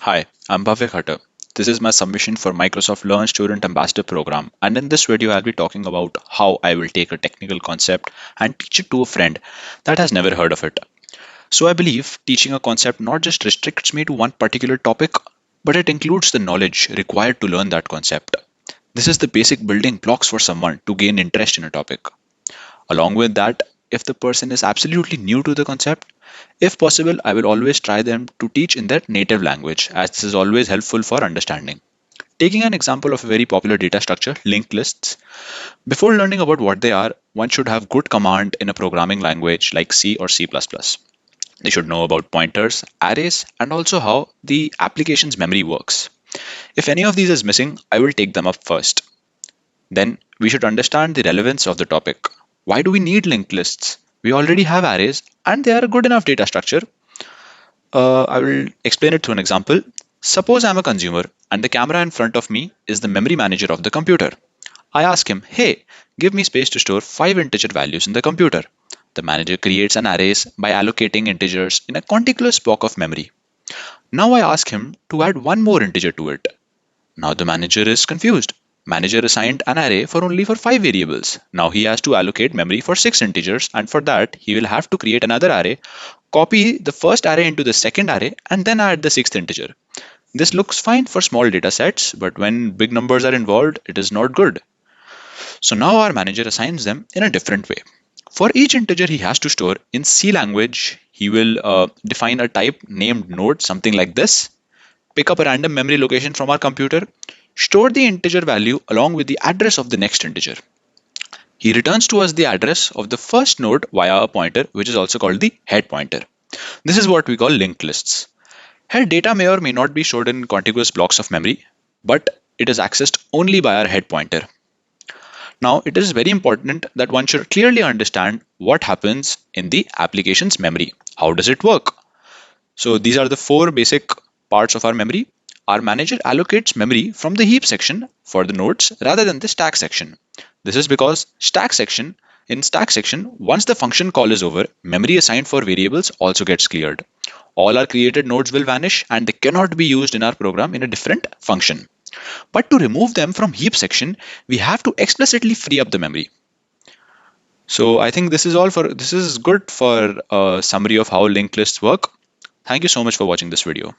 Hi, I'm Bhavya Khatter. This is my submission for Microsoft Learn Student Ambassador Program, and in this video, I'll be talking about how I will take a technical concept and teach it to a friend that has never heard of it. So, I believe teaching a concept not just restricts me to one particular topic, but it includes the knowledge required to learn that concept. This is the basic building blocks for someone to gain interest in a topic. Along with that, if the person is absolutely new to the concept, if possible, I will always try them to teach in their native language, as this is always helpful for understanding. Taking an example of a very popular data structure, linked lists, before learning about what they are, one should have good command in a programming language like C or C++. They should know about pointers, arrays, and also how the application's memory works. If any of these is missing, I will take them up first. Then we should understand the relevance of the topic. Why do we need linked lists? We already have arrays and they are a good enough data structure. I will explain it through an example. Suppose I'm a consumer and the camera in front of me is the memory manager of the computer. I ask him, hey, give me space to store 5 integer values in the computer. The manager creates an arrays by allocating integers in a contiguous block of memory. Now I ask him to add one more integer to it. Now the manager is confused. Manager assigned an array for only for 5 variables. Now he has to allocate memory for 6 integers, and for that he will have to create another array, copy the first array into the second array, and then add the sixth integer. This looks fine for small data sets, but when big numbers are involved, it is not good. So now our manager assigns them in a different way. For each integer he has to store in C language, he will define a type named node, something like this, pick up a random memory location from our computer, store the integer value along with the address of the next integer. He returns to us the address of the first node via a pointer, which is also called the head pointer. This is what we call linked lists. Head data may or may not be stored in contiguous blocks of memory, but it is accessed only by our head pointer. Now, it is very important that one should clearly understand what happens in the application's memory. How does it work? So these are the four basic parts of our memory. Our manager allocates memory from the heap section for the nodes rather than the stack section. This is because in stack section, once the function call is over, memory assigned for variables also gets cleared. All our created nodes will vanish and they cannot be used in our program in a different function. But to remove them from heap section, we have to explicitly free up the memory. So I think this is good for a summary of how linked lists work. Thank you so much for watching this video.